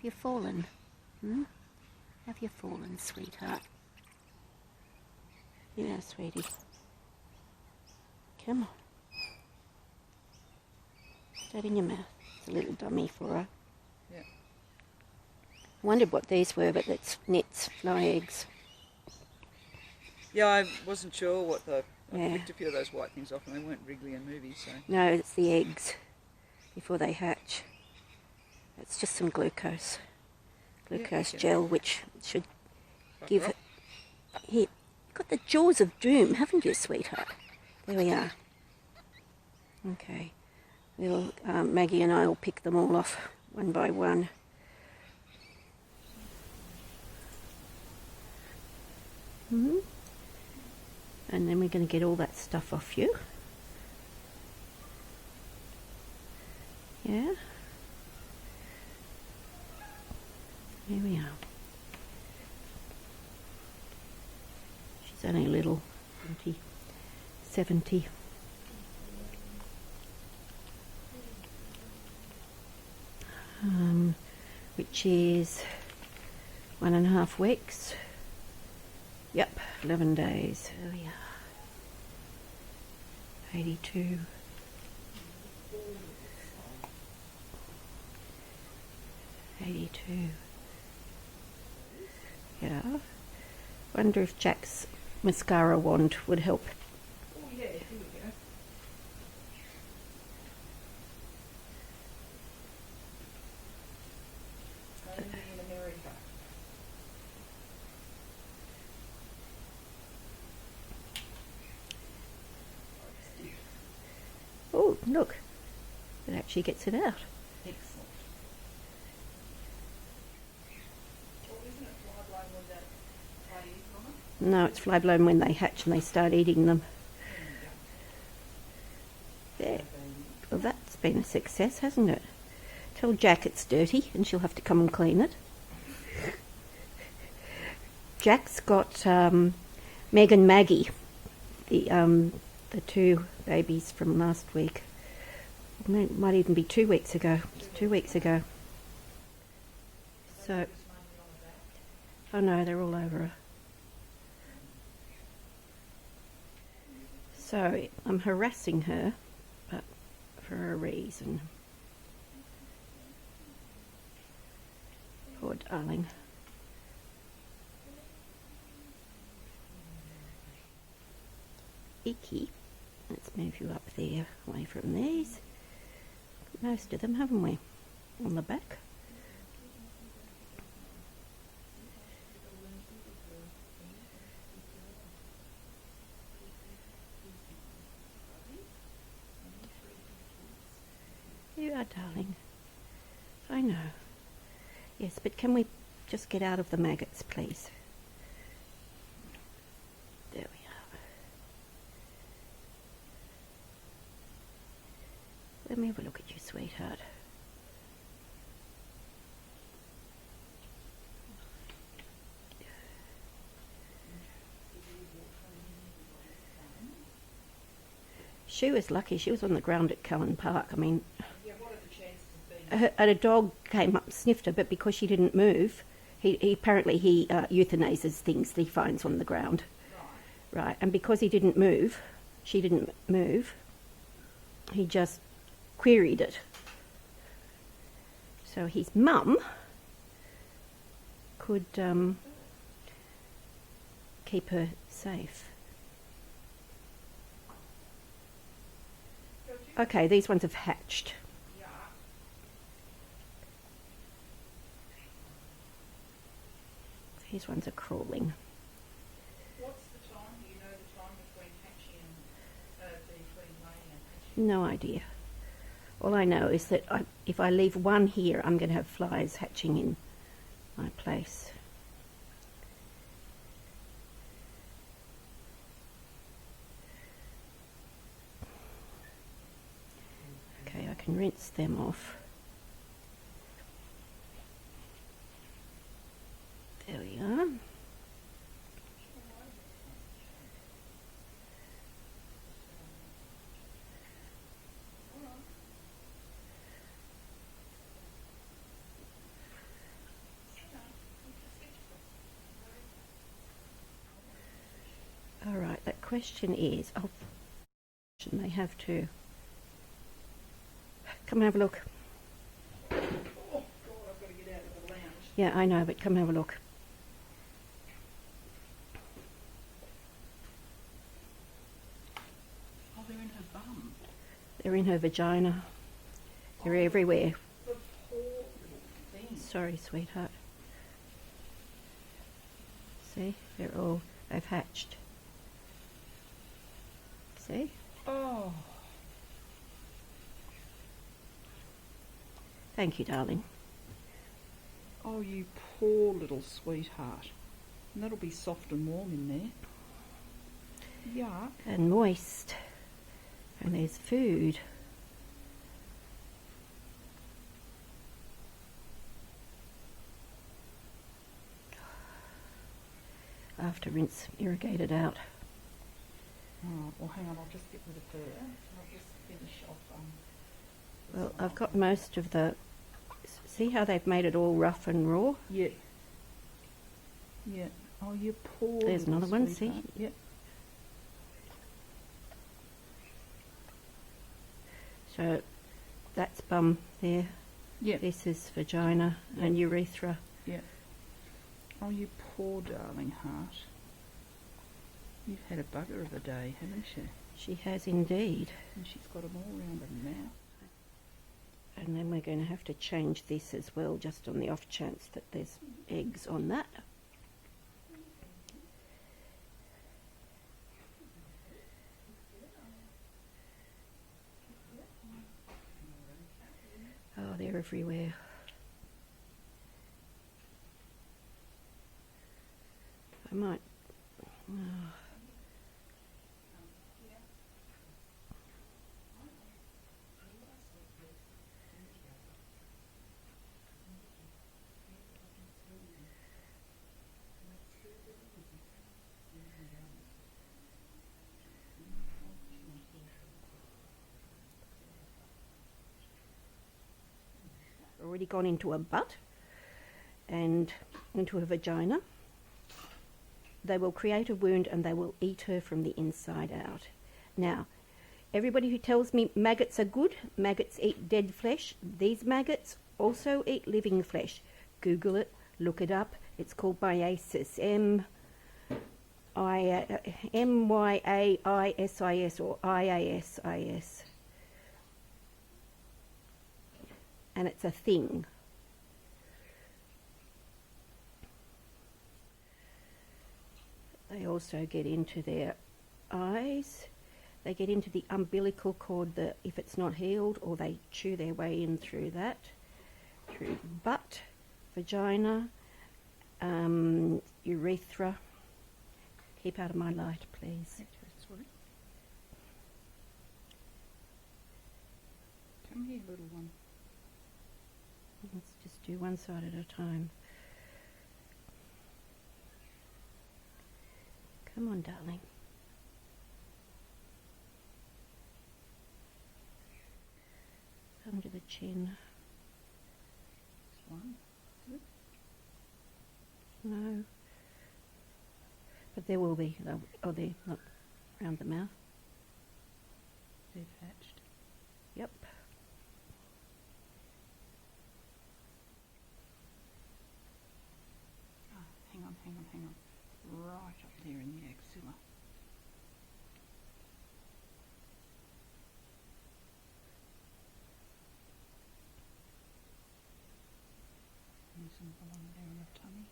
Have you fallen? Hmm? Have you fallen, sweetheart? Yeah, sweetie. Come on. Put that in your mouth. It's a little dummy for her. Yeah. I wondered what these were, but that's nets, fly eggs. Yeah, I wasn't sure what the... Yeah. I picked a few of those white things off and they weren't wriggly and movie, so... No, it's the eggs before they hatch. It's just some glucose. Glucose gel, which should give it... Here, you've got the jaws of doom, haven't you, sweetheart? There we are. Okay. We'll, Maggie and I will pick them all off one by one. Mm-hmm. And then we're going to get all that stuff off you. Yeah. Here we are. She's only a little, 70. Which is 1.5 weeks. Yep, 11 days. There we are. 82. 82. Yeah. Wonder if Jack's mascara wand would help. Oh yeah, here we go. Only in America. Oh, look. It actually gets it out. Excellent. Well, isn't it fly blown when that fly is on it? No, it's fly blown when they hatch and they start eating them. There. Well, that's been a success, hasn't it? Tell Jack it's dirty and she'll have to come and clean it. Jack's got Meg and Maggie, the two babies from last week. It might even be 2 weeks ago. It's 2 weeks ago. So, oh no, they're all over her. So, I'm harassing her, but for a reason. Poor darling. Icky. Let's move you up there, away from these. Most of them, haven't we? On the back. You are, darling. I know. Yes, but can we just get out of the maggots, please? There we are. Let me have a look at you, sweetheart. She was lucky. She was on the ground at Cullen Park. I mean, Yeah, what are the chances of being... and a dog came up and sniffed her, but because she didn't move, he apparently euthanizes things that he finds on the ground. Right, and because he didn't move, she didn't move, he just queried it. So his mum could keep her safe. Okay, these ones have hatched. Yeah. These ones are crawling. What's the time? Do you know the time between hatching and between laying and hatching? No idea. All I know is that if I leave one here, I'm going to have flies hatching in my place. Okay, I can rinse them off. There we are. question is, oh, shouldn't they have to? Come and have a look. Oh, God, I've got to get out of the lounge. Yeah, I know, but come and have a look. Oh, they're in her bum. They're in her vagina. They're everywhere. The poor little thing. Sorry, sweetheart. See, they've hatched. See? Oh. Thank you, darling. Oh, you poor little sweetheart. And that'll be soft and warm in there. Yuck. And moist. And there's food. After rinse, irrigate it out. Oh, well, hang on, I'll just get rid of her. I'll just finish off. Well, I've got most of the... See how they've made it all rough and raw? Yeah. Yeah. Oh, you poor There's little another one, sweetheart. see? Yep. So that's bum there. Yeah. This is vagina and urethra. Yeah. Oh, you poor darling heart. You've had a bugger of a day, haven't you? She has indeed. And she's got them all round her mouth. And then we're going to have to change this as well, just on the off chance that there's eggs on that. Oh, they're everywhere. I might... Oh. Already gone into a butt and into a vagina. They will create a wound and they will eat her from the inside out. Now, everybody who tells me maggots are good, maggots eat dead flesh, these maggots also eat living flesh. Google it, look it up. It's called myiasis, M-Y-A-I-S-I-S or I-A-S-I-S. And it's a thing. They also get into their eyes. They get into the umbilical cord if it's not healed, or they chew their way in through that, through butt, vagina, urethra. Keep out of my light, please. Come here, little one. Let's just do one side at a time. Come on, darling. Under the chin. This one. Is it? No. But there will be. Oh, there, not around the mouth. They've hatched. Yep. Hang on. Right up there in the axilla. There's another one there on the tummy.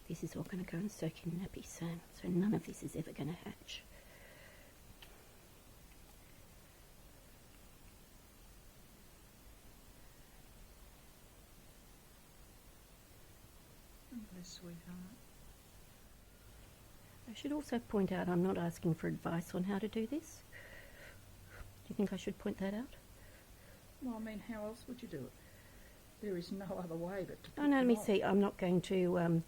This is all going to go and soak in nappy sand, so none of this is ever going to hatch. Bless sweetheart. I should also point out I'm not asking for advice on how to do this. Do you think I should point that out? Well, I mean, how else would you do it? There is no other way but to put Oh, no, let me them on. see. I'm not going to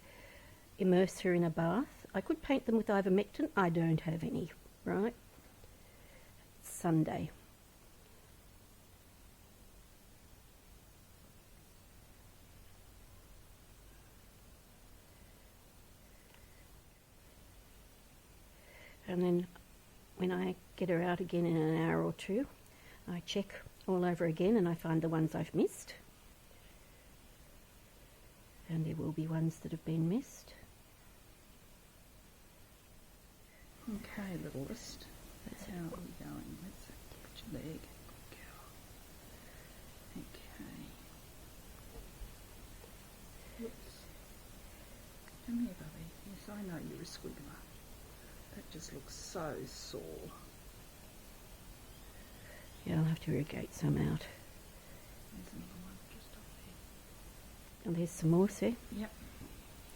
immerse her in a bath. I could paint them with ivermectin. I don't have any, right? It's Sunday. And then when I get her out again in an hour or two, I check all over again and I find the ones I've missed. And there will be ones that have been missed. Okay, littlest. That's how we're going. Let's catch your leg. Good girl. Okay. Whoops. Come here, Bubby. Yes, I know you're a squiggler. That just looks so sore. Yeah, I'll have to irrigate some out. There's another one just up there. And there's some more, see? Yep.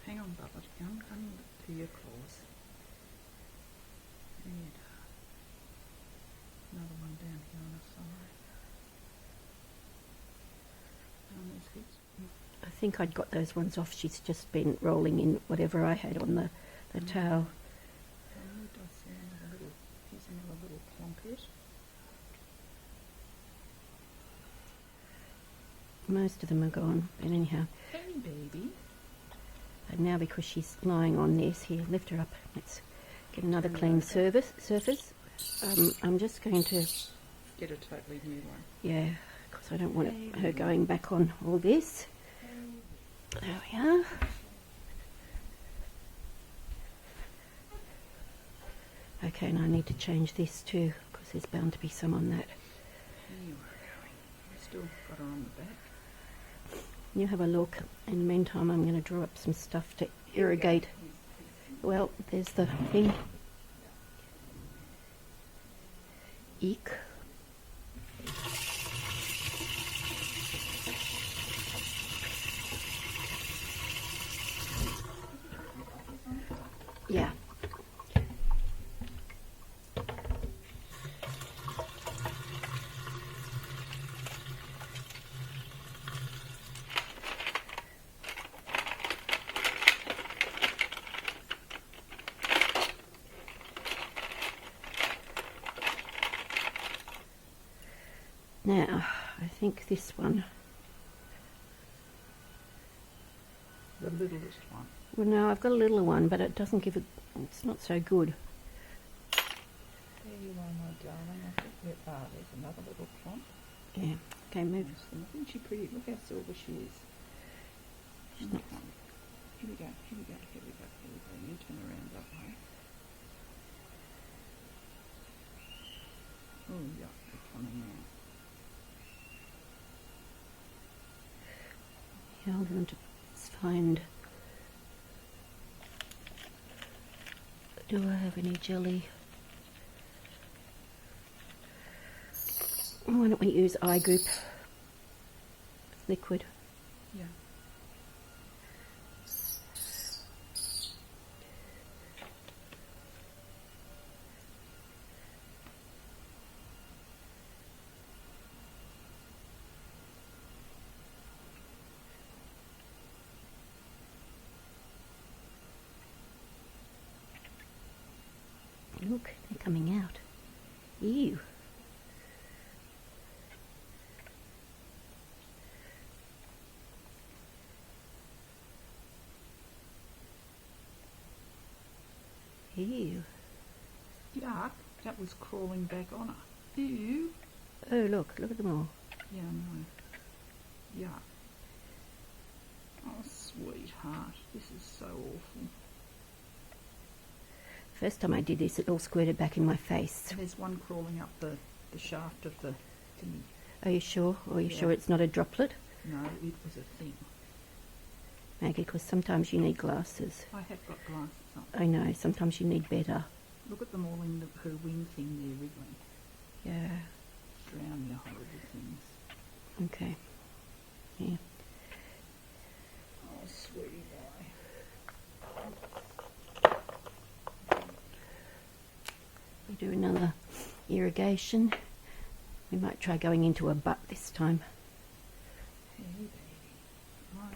Hang on, Bubba. Come to your claws. There you go. Another one down here on the side. There's his. I think I'd got those ones off. She's just been rolling in whatever I had on the towel. Here's another little plonket. Most of them are gone, but anyhow. Hey, baby. And now because she's lying on this, here, lift her up. Let's get another clean surface. I'm just going to get a totally new one. Yeah, because I don't want her going back on all this. There we are. Okay, and I need to change this too, because there's bound to be some on that. Here you are going. You've still got her on the back. You have a look. In the meantime, I'm going to draw up some stuff to irrigate. Well, there's the thing. Eek. Yeah. Now, I think this one. The littlest one. Well, no, I've got a little one, but it doesn't give it's not so good. There you are, my darling. I think there's another little plump. Yeah. Okay, move. Isn't she pretty? Look how silver she is. She's Okay. not. Here we go, here we go, here we go, here we go. You turn around that way. Oh, yeah, they're coming out. Yeah, I'm going to find. Do I have any jelly? Why don't we use eye goop liquid? Yeah. Look, they're coming out. Ew. Ew. Yuck, that was crawling back on her. Ew. Oh, look at them all. Yeah, I know. Yuck. Oh, sweetheart, this is so awful. First time I did this, it all squirted back in my face. There's one crawling up the shaft of the thingy. Are you sure? Or are you sure it's not a droplet? No, it was a thing. Maggie, because sometimes you need glasses. I have got glasses on. I know, sometimes you need better. Look at them all in her wing thing there, wriggling. Yeah. Drown your horrible things. Okay. Yeah. Oh, sweetie boy. We do another irrigation. We might try going into a butt this time. Hey, baby. I know.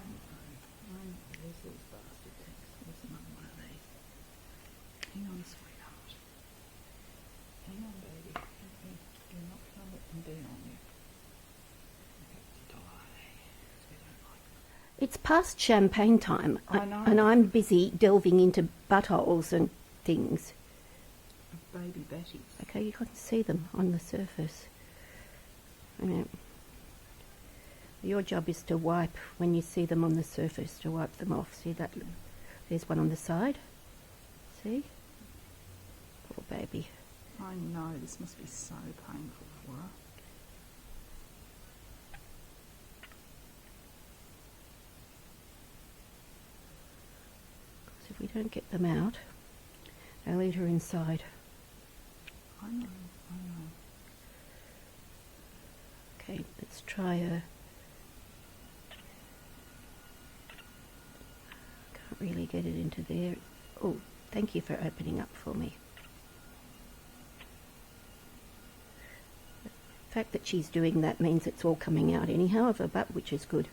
There's those bastard things. There's another one of these. It's past champagne time. I know. And I'm busy delving into buttholes and things. Baby Batties. Okay, you can see them on the surface. Yeah. Your job is to wipe, when you see them on the surface, to wipe them off. See that? There's one on the side. See? Poor baby. I know, this must be so painful for her. Because if we don't get them out, they'll eat her inside. I know. Okay, let's try a... Can't really get it into there. Oh, thank you for opening up for me. The fact that she's doing that means it's all coming out anyhow of her butt, which is good.